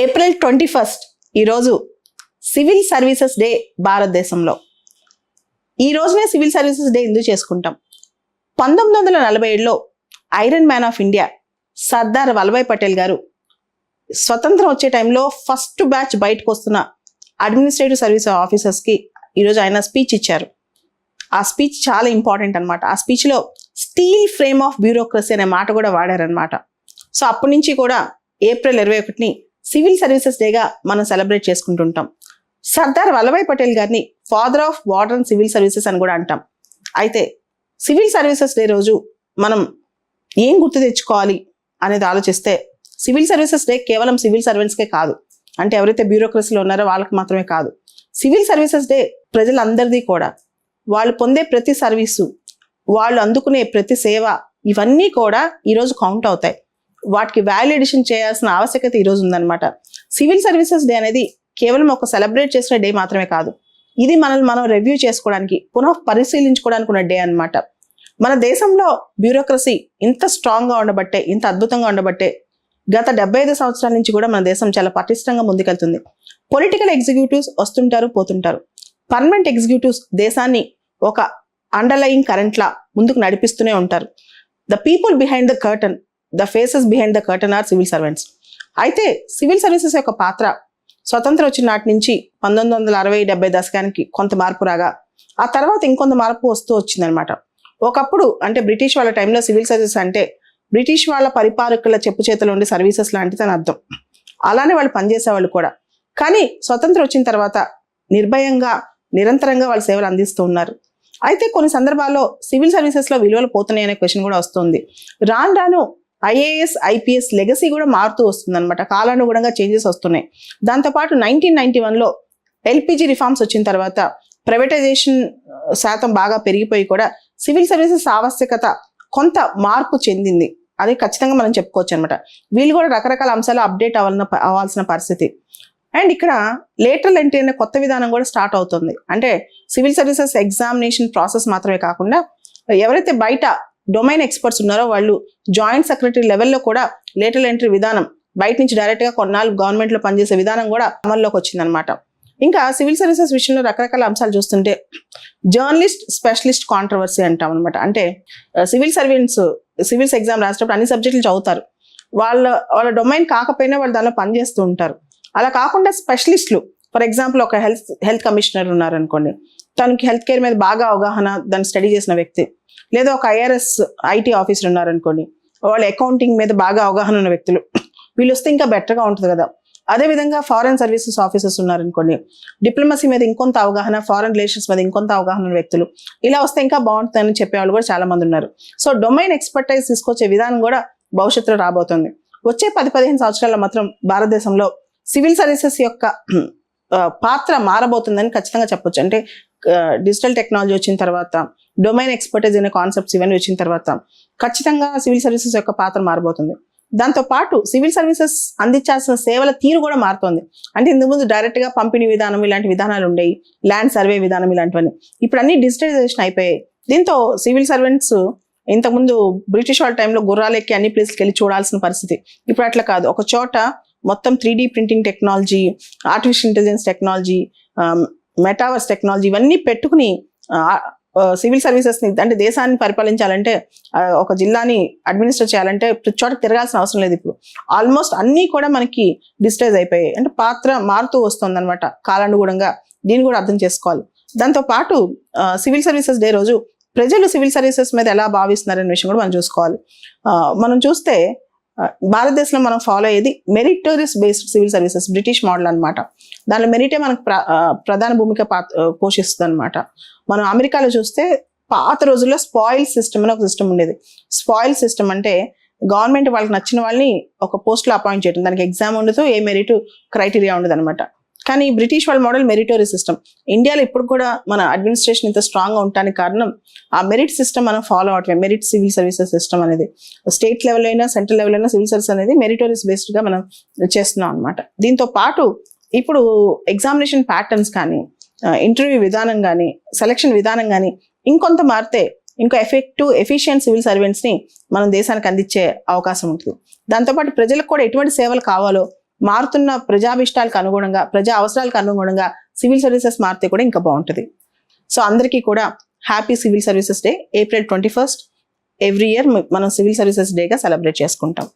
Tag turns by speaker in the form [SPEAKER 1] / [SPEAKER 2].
[SPEAKER 1] April 21 ఈరోజు civil services day భారతదేశంలో. ఈ రోజునే సివిల్ సర్వీసెస్ డే ఎందుకు చేసుకుంటాం? 1947లో iron man of India Sardar Vallabhbhai Patel garu స్వతంత్రం వచ్చే టైంలో ఫస్ట్ బ్యాచ్ బయటకు వస్తున్న అడ్మినిస్ట్రేటివ్ సర్వీస్ ఆఫీసర్స్కి ఈరోజు ఆయన స్పీచ్ ఇచ్చారు. ఆ స్పీచ్ చాలా ఇంపార్టెంట్ అనమాట. ఆ స్పీచ్లో స్టీల్ ఫ్రేమ్ ఆఫ్ బ్యూరోక్రసీ అనే మాట కూడా వాడారనమాట. సో అప్పటి నుంచి కూడా ఏప్రిల్ 21ని సివిల్ సర్వీసెస్ డేగా మనం సెలబ్రేట్ చేసుకుంటుంటాం. సర్దార్ వల్లభాయ్ పటేల్ గారిని father of modern civil services అని కూడా అంటాం. అయితే సివిల్ సర్వీసెస్ డే రోజు మనం ఏం గుర్తు తెచ్చుకోవాలి అనేది ఆలోచిస్తే, సివిల్ సర్వీసెస్ డే కేవలం సివిల్ సర్వెంట్స్కే కాదు, అంటే ఎవరైతే బ్యూరోక్రసీలో ఉన్నారో వాళ్ళకి మాత్రమే కాదు. సివిల్ సర్వీసెస్ డే ప్రజలందరిది కూడా. వాళ్ళు పొందే ప్రతి సర్వీసు, వాళ్ళు అందుకునే ప్రతి సేవ, ఇవన్నీ కూడా ఈరోజు కౌంట్ అవుతాయి. వాటికి వాల్యూ అడిషన్ చేయాల్సిన ఆవశ్యకత ఈరోజు ఉందన్నమాట. సివిల్ సర్వీసెస్ డే అనేది కేవలం ఒక సెలబ్రేట్ చేసిన డే మాత్రమే కాదు, ఇది మనల్ని మనం రివ్యూ చేసుకోవడానికి, పునః పరిశీలించుకోవడానికి ఉన్న డే అన్నమాట. మన దేశంలో బ్యూరోక్రసీ ఇంత స్ట్రాంగ్గా ఉండబట్టే, ఇంత అద్భుతంగా ఉండబట్టే గత 75 సంవత్సరాల నుంచి కూడా మన దేశం చాలా పటిష్టంగా ముందుకెళ్తుంది. పొలిటికల్ ఎగ్జిక్యూటివ్స్ వస్తుంటారు, పోతుంటారు. పర్మనెంట్ ఎగ్జిక్యూటివ్స్ దేశాన్ని ఒక అండర్లయింగ్ కరెంట్లా ముందుకు నడిపిస్తూనే ఉంటారు. The people behind the curtain, the faces behind the curtain are civil servants. అయితే సివిల్ సర్వీసెస్ యొక్క పాత్ర స్వతంత్రం వచ్చిన నాటి నుంచి 1960-70 దశకానికి కొంత మార్పు రాగా, ఆ తర్వాత ఇంకొంత మార్పు వస్తూ వచ్చిందనమాట. ఒకప్పుడు అంటే బ్రిటిష్ వాళ్ళ టైంలో సివిల్ సర్వీసెస్ అంటే బ్రిటిష్ వాళ్ళ పరిపాలకుల చెప్పు చేతులు ఉండే సర్వీసెస్ లాంటిది అని అర్థం. అలానే వాళ్ళు పనిచేసేవాళ్ళు కూడా. కానీ స్వతంత్రం వచ్చిన తర్వాత నిర్భయంగా, నిరంతరంగా వాళ్ళ సేవలు అందిస్తూ ఉన్నారు. అయితే కొన్ని సందర్భాల్లో సివిల్ సర్వీసెస్లో విలువలు పోతున్నాయి అనే క్వశ్చన్ కూడా వస్తుంది. రాను రాను ఐఏఎస్, ఐపీఎస్ లెగసీ కూడా మారుతూ వస్తుంది అనమాట. కాలానుగుణంగా చేంజెస్ వస్తున్నాయి. దాంతోపాటు 1991లో ఎల్పిజి రిఫార్మ్స్ వచ్చిన తర్వాత ప్రైవేటైజేషన్ శాతం బాగా పెరిగిపోయి కూడా సివిల్ సర్వీసెస్ ఆవశ్యకత కొంత మార్పు చెందింది. అది ఖచ్చితంగా మనం చెప్పుకోవచ్చు అనమాట. వీళ్ళు కూడా రకరకాల అంశాలు అప్డేట్ అవ్వాల్సిన పరిస్థితి. అండ్ ఇక్కడ లేటరల్ ఎంట్రీ అనే కొత్త విధానం కూడా స్టార్ట్ అవుతుంది. అంటే సివిల్ సర్వీసెస్ ఎగ్జామినేషన్ ప్రాసెస్ మాత్రమే కాకుండా ఎవరైతే బయట డొమైన్ ఎక్స్పర్ట్స్ ఉన్నారో వాళ్ళు జాయింట్ సెక్రటరీ లెవెల్లో కూడా లేటరల్ ఎంట్రీ విధానం, బయట నుంచి డైరెక్ట్గా కొన్నాళ్ళు గవర్నమెంట్లో పనిచేసే విధానం కూడా అమల్లోకి వచ్చిందనమాట. ఇంకా సివిల్ సర్వీసెస్ విషయంలో రకరకాల అంశాలు చూస్తుంటే జర్నలిస్ట్ స్పెషలిస్ట్ కాంట్రవర్సీ అంటాం అనమాట. అంటే సివిల్స్ ఎగ్జామ్ రాసేటప్పుడు అన్ని సబ్జెక్టులు చదువుతారు. వాళ్ళ డొమైన్ కాకపోయినా వాళ్ళు దానిలో పనిచేస్తూ ఉంటారు. అలా కాకుండా స్పెషలిస్టులు, ఫర్ ఎగ్జాంపుల్ ఒక హెల్త్ కమిషనర్ ఉన్నారు అనుకోండి, తనకి హెల్త్ కేర్ మీద బాగా అవగాహన, దాన్ని స్టడీ చేసిన వ్యక్తి. లేదా ఒక ఐఆర్ఎస్ ఐటీ ఆఫీసర్ ఉన్నారనుకోండి, వాళ్ళు అకౌంటింగ్ మీద బాగా అవగాహన ఉన్న వ్యక్తులు. వీళ్ళు వస్తే ఇంకా బెటర్గా ఉంటుంది కదా. అదేవిధంగా ఫారెన్ సర్వీసెస్ ఆఫీసర్స్ ఉన్నారనుకోండి, డిప్లొమసీ మీద ఇంకొంత అవగాహన, ఫారెన్ రిలేషన్స్ మీద ఇంకొంత అవగాహన ఉన్న వ్యక్తులు. ఇలా వస్తే ఇంకా బాగుంటుందని చెప్పేవాళ్ళు కూడా చాలా మంది ఉన్నారు. సో డొమైన్ ఎక్స్పర్టైజ్ తీసుకొచ్చే విధానం కూడా భవిష్యత్తులో రాబోతుంది. వచ్చే 10-15 సంవత్సరాల్లో మాత్రం భారతదేశంలో సివిల్ సర్వీసెస్ యొక్క పాత్ర మారబోతుందని ఖచ్చితంగా చెప్పొచ్చు. అంటే డిజిటల్ టెక్నాలజీ వచ్చిన తర్వాత, డొమైన్ ఎక్స్పర్టైజ్ అనే కాన్సెప్ట్స్ ఇవన్నీ వచ్చిన తర్వాత ఖచ్చితంగా సివిల్ సర్వీసెస్ యొక్క పాత్ర మారబోతుంది. దాంతోపాటు సివిల్ సర్వీసెస్ అందించాల్సిన సేవల తీరు కూడా మారుతుంది. అంటే ఇంతకుముందు డైరెక్ట్గా పంపిణీ విధానం ఇలాంటి విధానాలు ఉండేవి, ల్యాండ్ సర్వే విధానం ఇలాంటివన్నీ. ఇప్పుడు అన్ని డిజిటలైజేషన్ అయిపోయాయి. దీంతో సివిల్ సర్వెంట్స్ ఇంతకుముందు బ్రిటిష్ వాళ్ళ టైంలో గుర్రాలెక్కి అన్ని ప్లేస్కి వెళ్ళి చూడాల్సిన పరిస్థితి. ఇప్పుడు అట్లా కాదు. ఒక చోట మొత్తం 3D printing technology, artificial intelligence technology, metaverse technology ఇవన్నీ పెట్టుకుని సివిల్ సర్వీసెస్ని, అంటే దేశాన్ని పరిపాలించాలంటే, ఒక జిల్లాని అడ్మినిస్టర్ చేయాలంటే ప్రతి చోట తిరగాల్సిన అవసరం లేదు. ఇప్పుడు ఆల్మోస్ట్ అన్నీ కూడా మనకి డిజిటైజ్ అయిపోయాయి. అంటే పాత్ర మారుతూ వస్తుంది అనమాట కాలానుగుణంగా. దీన్ని కూడా అర్థం చేసుకోవాలి. దాంతోపాటు సివిల్ సర్వీసెస్ డే రోజు ప్రజలు సివిల్ సర్వీసెస్ మీద ఎలా భావిస్తున్నారనే విషయం కూడా మనం చూసుకోవాలి. మనం చూస్తే భారతదేశంలో మనం ఫాలో అయ్యేది meritorious based civil services, British model అనమాట. దానిలో మెరిటే మనకు ప్రధాన భూమిక పోషిస్తుంది అనమాట. మనం అమెరికాలో చూస్తే పాత రోజుల్లో స్పాయిల్ సిస్టమ్ అని ఒక సిస్టమ్ ఉండేది. స్పాయిల్ సిస్టమ్ అంటే గవర్నమెంట్ వాళ్ళకి నచ్చిన వాళ్ళని ఒక పోస్ట్లో అపాయింట్ చేయడం, దానికి ఎగ్జామ్ ఉండదు, ఏ మెరిట్ క్రైటీరియా ఉండదు అనమాట. కానీ బ్రిటిష్ వాళ్ళ మోడల్ మెరిటోరీ సిస్టమ్. ఇండియాలో ఇప్పుడు కూడా మన అడ్మినిస్ట్రేషన్ ఇంత స్ట్రాంగ్గా ఉండడానికి కారణం ఆ మెరిట్ సిస్టమ్ మనం ఫాలో అవటమే. మెరిట్ సివిల్ సర్వీసెస్ సిస్టమ్ అనేది స్టేట్ లెవెల్ అయినా సెంట్రల్ లెవెల్ అయినా సివిల్ సర్వీస్ అనేది మెరిటోరీస్ బేస్డ్గా మనం చేస్తున్నాం అనమాట. దీంతో పాటు ఇప్పుడు ఎగ్జామినేషన్ ప్యాటర్న్స్ కానీ, ఇంటర్వ్యూ విధానం కానీ, సెలక్షన్ విధానం కానీ ఇంకొంత మారితే ఇంకో ఎఫిషియెంట్ సివిల్ సర్వెంట్స్ని మనం దేశానికి అందించే అవకాశం ఉంటుంది. దాంతోపాటు ప్రజలకు కూడా ఎటువంటి సేవలు కావాలో మారుతున్న ప్రజాభిష్టాలకు అనుగుణంగా, ప్రజా అవసరాలకు అనుగుణంగా సివిల్ సర్వీసెస్ మారితే కూడా ఇంకా బాగుంటుంది. సో అందరికీ కూడా happy civil services day. April 21st every year మనం సివిల్ సర్వీసెస్ డేగా సెలబ్రేట్ చేసుకుంటాం.